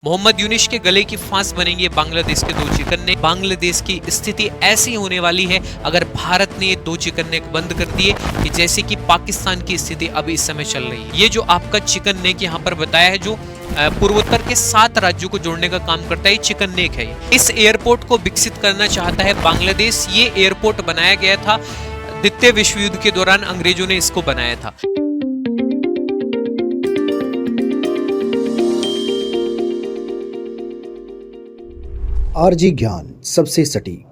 मोहम्मद यूनिस के गले की फांस बनेंगे बांग्लादेश के दो चिकन नेक। बांग्लादेश की स्थिति ऐसी होने वाली है अगर भारत ने ये दो चिकन नेक बंद कर दिए कि जैसे कि पाकिस्तान की स्थिति अभी इस समय चल रही है। ये जो आपका चिकन नेक यहाँ पर बताया है, जो पूर्वोत्तर के 7 राज्यों को जोड़ने का काम करता है, चिकन नेक है। इस एयरपोर्ट को विकसित करना चाहता है बांग्लादेश। ये एयरपोर्ट बनाया गया था द्वितीय विश्व युद्ध के दौरान, अंग्रेजों ने इसको बनाया था। आरजी ज्ञान सबसे सटीक।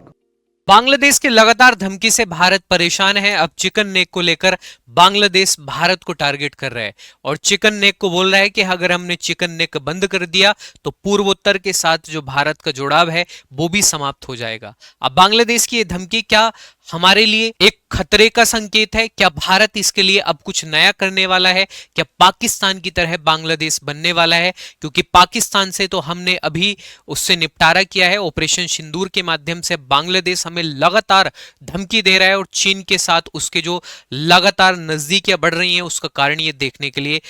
बांग्लादेश के लगातार धमकी से भारत परेशान है। अब चिकन नेक को लेकर बांग्लादेश भारत को टारगेट कर रहा है और चिकन नेक को बोल रहा है कि अगर हमने चिकन नेक बंद कर दिया तो पूर्वोत्तर के साथ जो भारत का जुड़ाव है वो भी समाप्त हो जाएगा। अब बांग्लादेश की ये धमकी क्या हमारे लिए एक खतरे का संकेत है? क्या भारत इसके लिए अब कुछ नया करने वाला है? क्या पाकिस्तान की तरह बांग्लादेश बनने वाला है? क्योंकि पाकिस्तान से तो हमने अभी उससे निपटारा किया है ऑपरेशन सिंदूर के माध्यम से। बांग्लादेश हमें लगातार धमकी दे रहा है और चीन के साथ उसके जो लगातार नजदीकियां बढ़ रही हैं उसका कारण ये देखने के लिए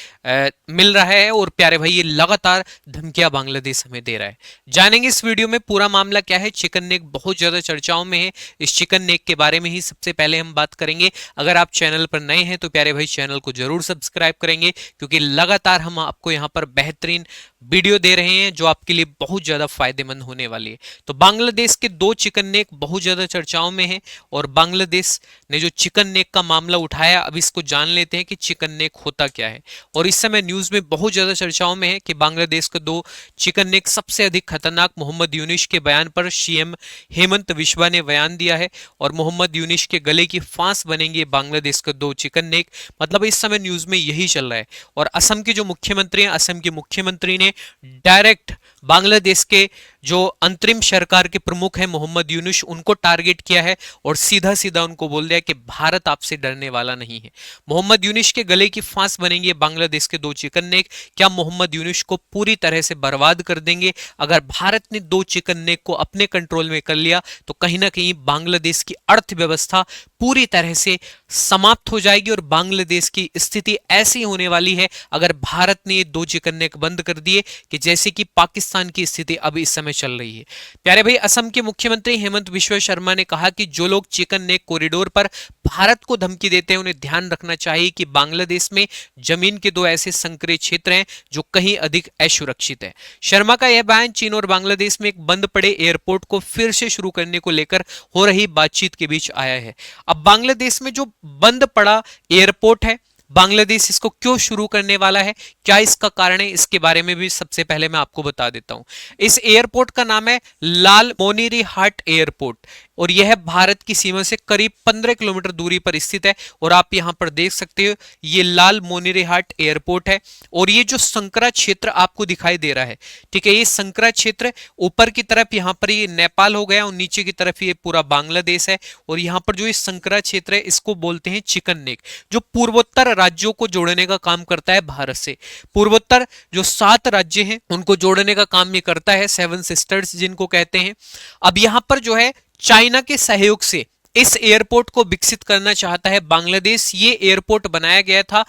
मिल रहा है। और प्यारे भाई, ये लगातार धमकियां बांग्लादेश हमें दे रहा है। जानेंगे इस वीडियो में पूरा मामला क्या है। चिकन नेक बहुत ज्यादा चर्चाओं में है। इस चिकन नेक के बारे में ही सबसे पहले हम बात करेंगे। अगर आप चैनल पर नए हैं तो प्यारे भाई चैनल को जरूर सब्सक्राइब करेंगे, क्योंकि लगातार हम आपको यहां पर बेहतरीन वीडियो दे रहे हैं जो आपके लिए बहुत ज्यादा फायदेमंद होने वाली है। तो बांग्लादेश के दो चिकन नेक बहुत ज्यादा चर्चाओं में है और बांग्लादेश ने जो चिकन नेक का मामला उठाया, अब इसको जान लेते हैं कि चिकन नेक होता क्या है। और इस समय न्यूज में बहुत ज्यादा चर्चाओं में है कि बांग्लादेश के दो चिकन नेक सबसे अधिक खतरनाक मोहम्मद यूनिस के बयान पर सीएम हेमंत विश्वा ने बयान दिया है और मोहम्मद यूनिस के गले की फांस बनेंगे बांग्लादेश के दो चिकन नेक। मतलब इस समय न्यूज में यही चल रहा है। और असम के जो मुख्यमंत्री हैं, असम के मुख्यमंत्री ने डायरेक्ट बांग्लादेश के जो अंतरिम सरकार के प्रमुख हैं मोहम्मद यूनुस, उनको टारगेट किया है और सीधा सीधा उनको बोल दिया कि भारत आपसे डरने वाला नहीं है। मोहम्मद यूनुस के गले की फांस बनेंगे बांग्लादेश के दो चिकन नेक। क्या मोहम्मद यूनुस को पूरी तरह से बर्बाद कर देंगे? अगर भारत ने दो चिकन नेक को अपने कंट्रोल में कर लिया तो कहीं ना कहीं बांग्लादेश की अर्थव्यवस्था पूरी तरह से समाप्त हो जाएगी और बांग्लादेश की स्थिति ऐसी होने वाली है अगर भारत ने दो चिकन नेक बंद कर दिए कि जैसे कि पाकिस्तान की स्थिति अभी इस समय चल रही है। प्यारे भाई, असम के मुख्यमंत्री हेमंत बिश्वा शर्मा ने कहा कि जो लोग चिकन नेक कॉरिडोर पर भारत को धमकी देते हैं उन्हें ध्यान रखना चाहिए कि बांग्लादेश में जमीन के दो ऐसे संकरे क्षेत्र हैं जो कहीं अधिक असुरक्षित है। शर्मा का यह बयान चीन और बांग्लादेश में एक बंद पड़े एयरपोर्ट को फिर से शुरू करने को लेकर हो रही बातचीत के बीच आया है। अब बांग्लादेश में जो बंद पड़ा एयरपोर्ट है, बांग्लादेश इसको क्यों शुरू करने वाला है, क्या इसका कारण है, इसके बारे में भी सबसे पहले मैं आपको बता देता हूं। इस एयरपोर्ट का नाम है लाल मोनिरीहाट एयरपोर्ट और यह भारत की सीमा से करीब 15 किलोमीटर दूरी पर स्थित है। और आप यहां पर देख सकते हो ये लाल मोनिरीहाट एयरपोर्ट है और ये जो संकरा क्षेत्र आपको दिखाई दे रहा है, ठीक है, ये संकरा क्षेत्र ऊपर की तरफ यहां पर ये नेपाल हो गया और नीचे की तरफ ये पूरा बांग्लादेश है। और यहां पर जो ये संकरा क्षेत्र है इसको बोलते हैं चिकन नेक, जो पूर्वोत्तर राज्यों को जोड़ने का काम करता है भारत से। पूर्वोत्तर जो 7 राज्य हैं उनको जोड़ने का काम ये करता है, 7 सिस्टर्स जिनको कहते हैं। अब यहां पर जो है चाइना के सहयोग से इस एयरपोर्ट को विकसित करना चाहता है बांग्लादेश। ये एयरपोर्ट बनाया गया था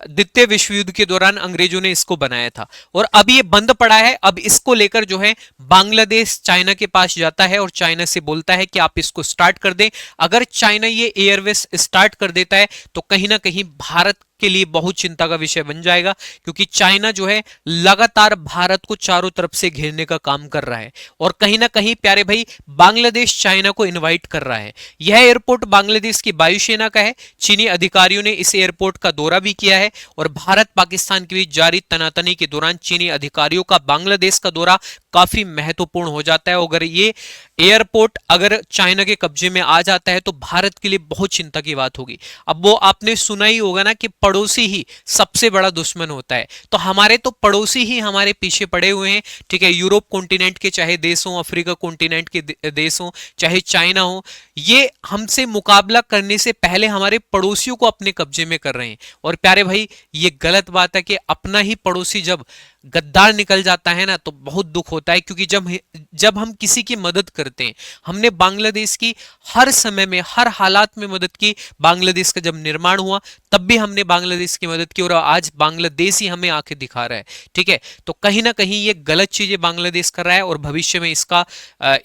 द्वितीय विश्व युद्ध के दौरान, अंग्रेजों ने इसको बनाया था और अब ये बंद पड़ा है। अब इसको लेकर जो है बांग्लादेश चाइना के पास जाता है और चाइना से बोलता है कि आप इसको स्टार्ट कर दें। अगर चाइना ये एयरवेज स्टार्ट कर देता है तो कहीं ना कहीं भारत के लिए बहुत चिंता का विषय बन जाएगा, क्योंकि चाइना जो है लगातार भारत को चारों तरफ से घेरने का काम कर रहा है और कहीं ना कहीं प्यारे भाई बांग्लादेश चाइना को इनवाइट कर रहा है। यह एयरपोर्ट बांग्लादेश की वायुसेना का है। चीनी अधिकारियों ने इस एयरपोर्ट का दौरा भी किया है और भारत पाकिस्तान के बीच जारी तनातनी के दौरान चीनी अधिकारियों का बांग्लादेश का दौरा काफी महत्वपूर्ण हो जाता है। अगर ये एयरपोर्ट अगर चाइना के कब्जे में आ जाता है तो भारत के लिए बहुत चिंता की बात होगी। अब वो आपने सुना ही होगा ना कि पड़ोसी ही सबसे बड़ा दुश्मन होता है, तो हमारे तो पड़ोसी ही हमारे पीछे पड़े हुए हैं, ठीक है। यूरोप कॉन्टिनेंट के चाहे देश हो, अफ्रीका कॉन्टिनेंट के देश हो, चाहे चाइना हो, ये हमसे मुकाबला करने से पहले हमारे पड़ोसियों को अपने कब्जे में कर रहे हैं। और प्यारे भाई, ये गलत बात है कि अपना ही पड़ोसी जब गद्दार निकल जाता है ना तो बहुत दुख होता है, क्योंकि जब हम किसी की मदद करते हैं, हमने बांग्लादेश की हर समय में हर हालात में मदद की। बांग्लादेश का जब निर्माण हुआ तब भी हमने बांग्लादेश की मदद की, और आज बांग्लादेश ही हमें आके दिखा रहा है। ठीक है, तो कहीं ना कहीं ये गलत चीजें बांग्लादेश कर रहा है और भविष्य में इसका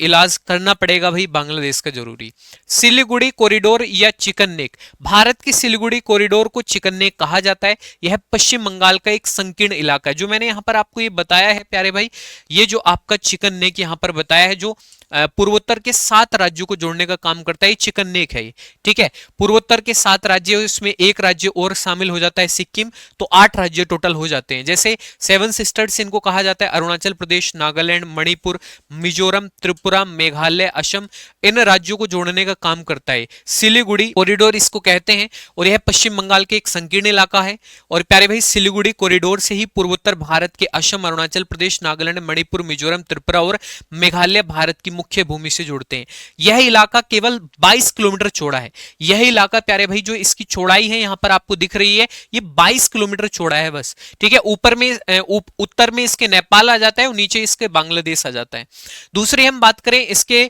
इलाज करना पड़ेगा भाई बांग्लादेश का जरूरी। सिलीगुड़ी कॉरिडोर या चिकन नेक। भारत की सिलीगुड़ी कॉरिडोर को चिकन नेक कहा जाता है। यह पश्चिम बंगाल का एक संकीर्ण इलाका है। जो मैंने यहां पर आपको ये बताया है प्यारे भाई, ये जो आपका चिकन नेक यहां पर बताया है, जो पूर्वोत्तर के 7 राज्यों को जोड़ने का काम करता है, चिकन नेक है ये। ठीक है, पूर्वोत्तर के 7 राज्य, इसमें एक राज्य और शामिल हो जाता है सिक्किम, तो 8 राज्य टोटल हो जाते हैं। जैसे 7 सिस्टर्स इनको कहा जाता है, अरुणाचल प्रदेश, नागालैंड, मणिपुर, मिजोरम, त्रिपुरा, मेघालय, असम, इन राज्यों को जोड़ने का काम करता है सिलीगुड़ी कॉरिडोर इसको कहते हैं। और यह पश्चिम बंगाल के एक संकीर्ण इलाका है। और प्यारे भाई, सिलीगुड़ी कॉरिडोर से ही पूर्वोत्तर भारत के असम, अरुणाचल प्रदेश, नागालैंड, मणिपुर, मिजोरम, त्रिपुरा और मेघालय भारत की मुख्य भूमि से जुड़ते हैं। यह इलाका केवल 22 किलोमीटर चौड़ा है। यह इलाका प्यारे भाई, जो इसकी चौड़ाई है यहां पर आपको दिख रही है, ये 22 किलोमीटर चौड़ा है बस। ठीक है, ऊपर में उत्तर में इसके नेपाल आ जाता है और नीचे इसके बांग्लादेश आ जाता है। दूसरी हम बात करें इसके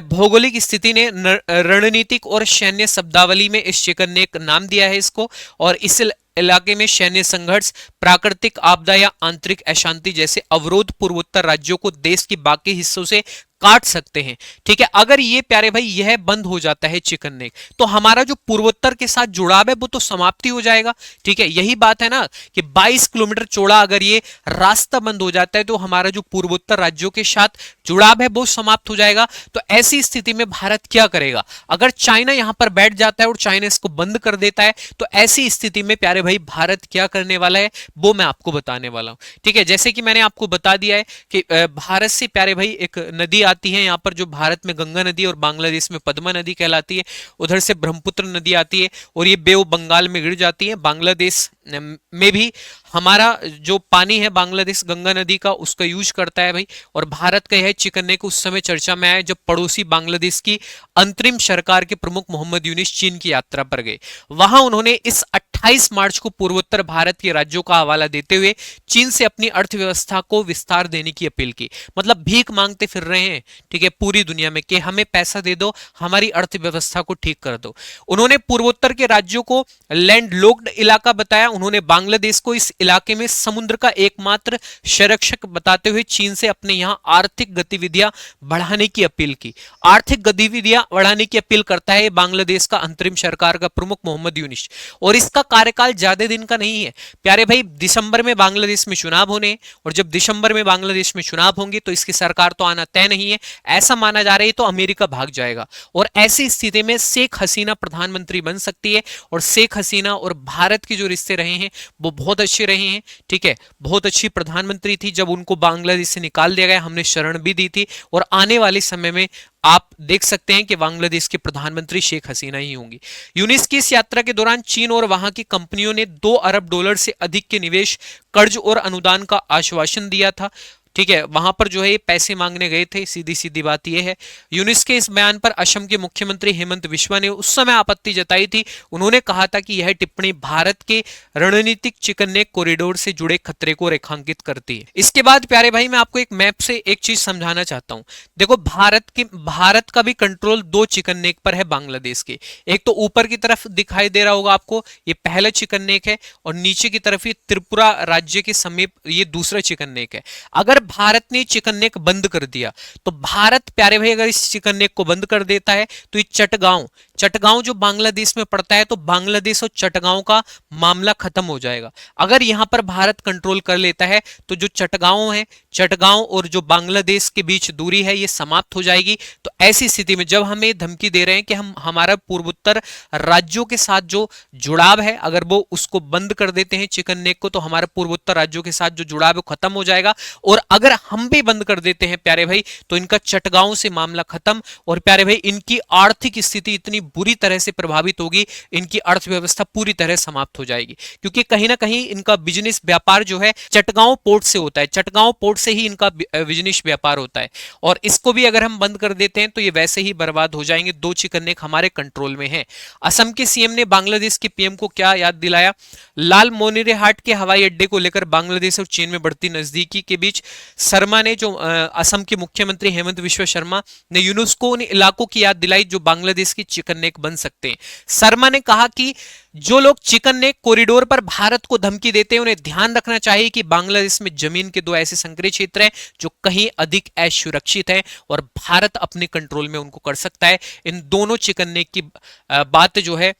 भौगोलिक स्थिति ने रणनीतिक और सैन्य शब्दावली में इस चिकन नेक नाम दिया है इसको। और इस इलाके में सैन्य संघर्ष, प्राकृतिक आपदा या आंतरिक अशांति जैसे अवरोध पूर्वोत्तर राज्यों को देश के बाकी हिस्सों से काट सकते हैं। ठीक है, अगर ये प्यारे भाई यह बंद हो जाता है चिकन नेक, तो हमारा जो पूर्वोत्तर के साथ जुड़ाव है वो तो समाप्ति हो जाएगा। ठीक है, यही बात है ना कि 22 किलोमीटर चौड़ा अगर ये रास्ता बंद हो जाता है तो हमारा जो पूर्वोत्तर राज्यों के साथ जुड़ाव है वो समाप्त हो जाएगा। तो ऐसी स्थिति में भारत क्या करेगा? अगर चाइना यहां पर बैठ जाता है और चाइना इसको बंद कर देता है, तो ऐसी स्थिति में प्यारे भाई भारत क्या करने वाला है वो मैं आपको बताने वाला हूं। ठीक है, जैसे कि मैंने आपको बता दिया है कि भारत से प्यारे भाई एक नदी आती है यहां पर, जो भारत में गंगा नदी और बांग्लादेश में पद्मा नदी कहलाती है। उधर से ब्रह्मपुत्र नदी आती है और ये बे ऑफ बंगाल में गिर जाती है। बांग्लादेश में भी हमारा जो पानी है बांग्लादेश गंगा नदी का उसका यूज करता है भाई। और भारत का यह चिकन नेक उस समय चर्चा में आया जब पड़ोसी बांग्लादेश की अंतरिम सरकार के प्रमुख मोहम्मद यूनिस चीन की यात्रा पर गए। वहां उन्होंने इस 28 मार्च को पूर्वोत्तर भारत के राज्यों का हवाला देते हुए चीन से अपनी अर्थव्यवस्था को विस्तार देने की अपील की। मतलब भीख मांगते फिर रहे हैं, ठीक है, पूरी दुनिया में कि हमें पैसा दे दो, हमारी अर्थव्यवस्था को ठीक कर दो। उन्होंने पूर्वोत्तर के राज्यों को लैंडलॉक्ड इलाका बताया। उन्होंने बांग्लादेश को इस इलाके में समुद्र का एकमात्र संरक्षक बताते हुए चीन से अपने यहां आर्थिक गतिविधियां बढ़ाने की अपील की। आर्थिक गतिविधियां बढ़ाने की अपील करता है बांग्लादेश का अंतरिम सरकार का प्रमुख मोहम्मद यूनिस। और इसका कार्यकाल ज्यादा दिन का नहीं है प्यारे भाई। दिसंबर में बांग्लादेश में चुनाव होने, और जब दिसंबर में बांग्लादेश में चुनाव होंगे तो इसकी सरकार तो आना तय नहीं है। ऐसा माना जा रहा है तो अमेरिका भाग जाएगा। और ऐसी स्थिति में शेख हसीना प्रधानमंत्री बन सकती है। और शेख हसीना और भारत के जो रिश्ते रहे हैं वो बहुत अच्छे रहे हैं। ठीक है, बहुत अच्छी प्रधानमंत्री थी। जब उनको बांग्लादेश से निकाल दिया गया हमने शरण भी दी थी। और आने वाले समय में आप देख सकते हैं कि बांग्लादेश के प्रधानमंत्री शेख हसीना ही होंगी। यूनिस की इस यात्रा के दौरान चीन और वहां की कंपनियों ने $2 अरब से अधिक के निवेश, कर्ज और अनुदान का आश्वासन दिया था। ठीक है, वहां पर जो है पैसे मांगने गए थे, सीधी सीधी बात यह है। यूनिस के इस बयान पर असम के मुख्यमंत्री हेमंत बिस्वा ने उस समय आपत्ति जताई थी। उन्होंने कहा था कि यह टिप्पणी भारत के रणनीतिक चिकन नेक कॉरिडोर से जुड़े खतरे को रेखांकित करती है। इसके बाद प्यारे भाई मैं आपको एक मैप से एक चीज समझाना चाहता हूं। देखो, भारत का भी कंट्रोल 2 चिकन नेक पर है बांग्लादेश के। एक तो ऊपर की तरफ दिखाई दे रहा होगा आपको, ये पहला चिकन नेक है, और नीचे की तरफ ये त्रिपुरा राज्य के समीप ये दूसरा चिकन नेक है। अगर भारत ने चिकन नेक बंद कर दिया तो भारत प्यारे भाई अगर इस चिकन नेक को बंद कर देता है तो ये चटगांव जो बांग्लादेश में पड़ता है, तो बांग्लादेश और चटगांव का मामला खत्म हो जाएगा। अगर यहां पर भारत कंट्रोल कर लेता है तो जो चटगांव और जो बांग्लादेश के बीच दूरी है ये समाप्त हो जाएगी। तो ऐसी स्थिति में जब हमें धमकी दे रहे हैं कि हम हमारा पूर्वोत्तर राज्यों के साथ जो जुड़ाव है अगर वो उसको बंद कर देते हैं चिकन नेक को, तो हमारा पूर्वोत्तर राज्यों के साथ जो जुड़ाव है खत्म हो जाएगा। और अगर हम भी बंद कर देते हैं प्यारे भाई तो इनका चटगांव से मामला खत्म। और प्यारे भाई इनकी आर्थिक स्थिति इतनी बुरी तरह से प्रभावित होगी, इनकी अर्थव्यवस्था पूरी तरह समाप्त हो जाएगी, क्योंकि कहीं ना कहीं इनका बिजनेस व्यापार जो है चटगांव पोर्ट से होता है, चटगांव पोर्ट से ही इनका बिजनेस व्यापार होता है, और इसको भी अगर हम बंद कर देते हैं तो ये वैसे ही बर्बाद हो जाएंगे। दो चिकन नेक हमारे कंट्रोल में है। असम के सीएम ने बांग्लादेश के पीएम को क्या याद दिलाया? लाल मोनिरेहाट के हवाई अड्डे को लेकर बांग्लादेश और चीन में बढ़ती नजदीकी के बीच शर्मा ने, जो असम के मुख्यमंत्री हेमंत विश्व शर्मा ने यूनेस्को उन इलाकों की याद दिलाई जो बांग्लादेश की चिकन नेक बन सकते हैं। शर्मा ने कहा कि जो लोग चिकन नेक कॉरिडोर पर भारत को धमकी देते हैं उन्हें ध्यान रखना चाहिए कि बांग्लादेश में जमीन के दो ऐसे संकरे क्षेत्र हैं जो कहीं अधिक असुरक्षित हैं और भारत अपने कंट्रोल में उनको कर सकता है। इन दोनों चिकन नेक की बात जो है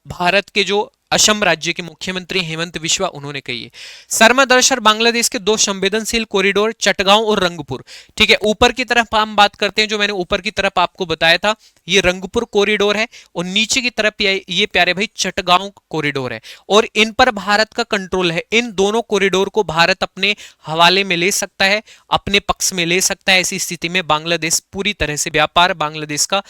भारत के जो असम राज्य के मुख्यमंत्री हेमंत विश्वा उन्होंने कही है। शर्मा दरअसल बांग्लादेश के दो संवेदनशील कॉरिडोर चटगांव और रंगपुर, ठीक है, ऊपर की तरफ हम बात करते हैं, जो मैंने ऊपर की तरफ आपको बताया था ये रंगपुर कॉरिडोर है, और नीचे की तरफ ये प्यारे भाई चटगांव कॉरिडोर है, और इन पर भारत का कंट्रोल है। इन दोनों कॉरिडोर को भारत अपने हवाले में ले सकता है, अपने पक्ष में ले सकता है। ऐसी स्थिति में बांग्लादेश पूरी तरह से व्यापार बांग्लादेश का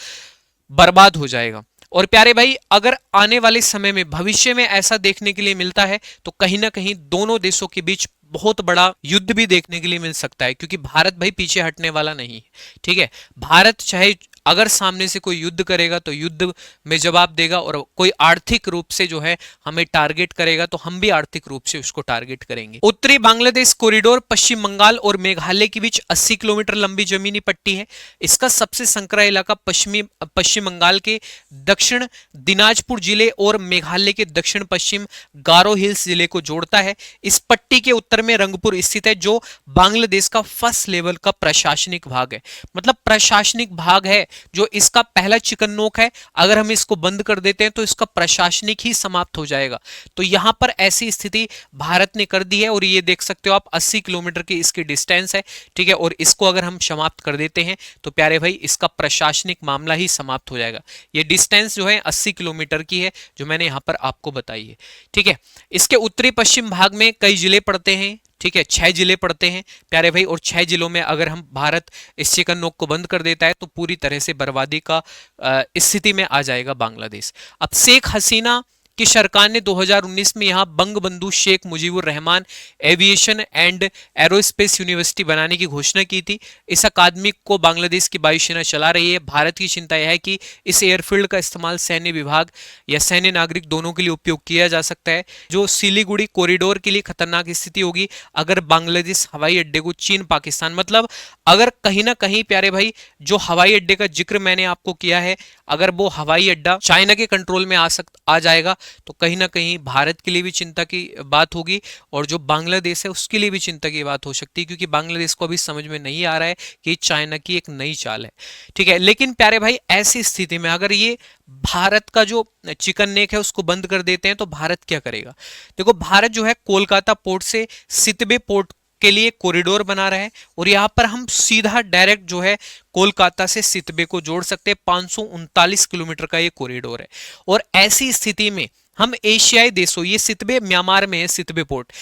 बर्बाद हो जाएगा। और प्यारे भाई अगर आने वाले समय में भविष्य में ऐसा देखने के लिए मिलता है तो कहीं ना कहीं दोनों देशों के बीच बहुत बड़ा युद्ध भी देखने के लिए मिल सकता है, क्योंकि भारत भाई पीछे हटने वाला नहीं है। ठीक है, भारत चाहे अगर सामने से कोई युद्ध करेगा तो युद्ध में जवाब देगा, और कोई आर्थिक रूप से जो है हमें टारगेट करेगा तो हम भी आर्थिक रूप से उसको टारगेट करेंगे। उत्तरी बांग्लादेश कॉरिडोर पश्चिम बंगाल और मेघालय के बीच 80 किलोमीटर लंबी जमीनी पट्टी है। इसका सबसे संकरा इलाका पश्चिम बंगाल के दक्षिण दिनाजपुर जिले और मेघालय के दक्षिण पश्चिम गारो हिल्स जिले को जोड़ता है। इस पट्टी के उत्तर में रंगपुर स्थित है जो बांग्लादेश का फर्स्ट लेवल का प्रशासनिक भाग है, मतलब प्रशासनिक भाग है जो इसका पहला चिकन नोक है। अगर हम इसको बंद कर देते हैं तो इसका प्रशासनिक ही समाप्त हो जाएगा। तो यहां पर ऐसी स्थिति भारत ने कर दी है, और ये देख सकते हो आप 80 किलोमीटर की इसकी डिस्टेंस है। ठीक है, और इसको अगर हम समाप्त कर देते हैं तो प्यारे भाई इसका प्रशासनिक मामला ही समाप्त हो जाएगा। ये डिस्टेंस जो है 80 किलोमीटर की है जो मैंने यहां पर आपको बताई है। ठीक है, इसके उत्तरी पश्चिम भाग में कई जिले पड़ते हैं। ठीक है, 6 जिले पड़ते हैं प्यारे भाई, और 6 जिलों में अगर हम भारत इस चिकन नोक को बंद कर देता है तो पूरी तरह से बर्बादी का स्थिति में आ जाएगा बांग्लादेश। अब शेख हसीना की सरकार ने 2019 में यहां Bangabandhu Sheikh Mujibur Rahman aviation and aerospace university बनाने की घोषणा की थी। इस अकादमी को बांग्लादेश की वायुसेना चला रही है। भारत की चिंता यह है कि इस एयरफील्ड का इस्तेमाल सैन्य विभाग या सैन्य नागरिक दोनों के लिए उपयोग किया जा सकता है, जो सिलीगुड़ी कॉरिडोर के लिए खतरनाक स्थिति होगी अगर बांग्लादेश हवाई अड्डे को चीन पाकिस्तान, मतलब अगर कहीं ना कहीं प्यारे भाई जो हवाई अड्डे का जिक्र मैंने आपको किया है, अगर वो हवाई अड्डा चाइना के कंट्रोल में आ जाएगा तो कहीं ना कहीं भारत के लिए भी चिंता की बात होगी, और जो बांग्लादेश है उसके लिए भी चिंता की बात हो सकती है, क्योंकि बांग्लादेश को अभी समझ में नहीं आ रहा है कि चाइना की एक नई चाल है। ठीक है, लेकिन प्यारे भाई ऐसी स्थिति में अगर ये भारत का जो चिकन नेक है उसको बंद कर देते हैं तो भारत क्या करेगा? देखो, भारत जो है कोलकाता पोर्ट से सितबे पोर्ट के लिए कॉरिडोर बना रहा है, और यहां पर हम सीधा डायरेक्ट जो है कोलकाता से सितबे को जोड़ सकते हैं। 539 किलोमीटर का ये कॉरिडोर है, और ऐसी स्थिति में हम एशियाई देशों, ये सितबे म्यांमार में है, सितबे पोर्ट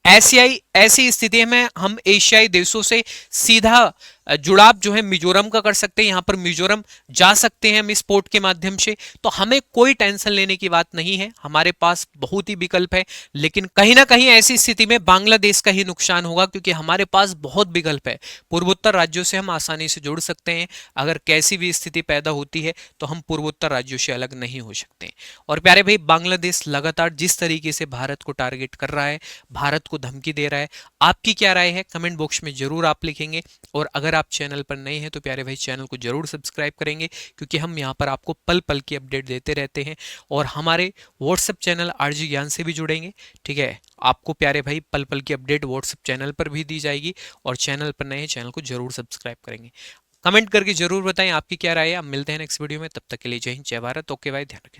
ऐसी स्थिति में हम एशियाई देशों से सीधा जुड़ाव जो है मिजोरम का कर सकते हैं। यहां पर मिजोरम जा सकते हैं हम इस पोर्ट के माध्यम से, तो हमें कोई टेंशन लेने की बात नहीं है, हमारे पास बहुत ही विकल्प है। लेकिन कहीं ना कहीं ऐसी स्थिति में बांग्लादेश का ही नुकसान होगा, क्योंकि हमारे पास बहुत विकल्प है। पूर्वोत्तर राज्यों से हम आसानी से जुड़ सकते हैं। अगर कैसी भी स्थिति पैदा होती है तो हम पूर्वोत्तर राज्यों से अलग नहीं हो सकते। और प्यारे भाई बांग्लादेश लगातार जिस तरीके से भारत को टारगेट कर रहा है, भारत को धमकी दे रहा है, आपकी क्या राय है कमेंट बॉक्स में जरूर आप लिखेंगे। और अगर आप चैनल पर नए हैं तो प्यारे भाई चैनल को जरूर सब्सक्राइब करेंगे, क्योंकि हम यहाँ पर आपको पल पल की अपडेट देते रहते हैं। और हमारे व्हाट्सएप चैनल आरजी ज्ञान से भी जुड़ेंगे। ठीक है, आपको प्यारे भाई पल पल की अपडेट व्हाट्सएप चैनल पर भी दी जाएगी, और चैनल पर नए हैं चैनल को जरूर सब्सक्राइब करेंगे। कमेंट करके जरूर बताएं आपकी क्या राय है। अब मिलते हैं नेक्स्ट वीडियो में, तब तक के लिए जय हिंद जय भारत। ओके भाई, ध्यान रखें।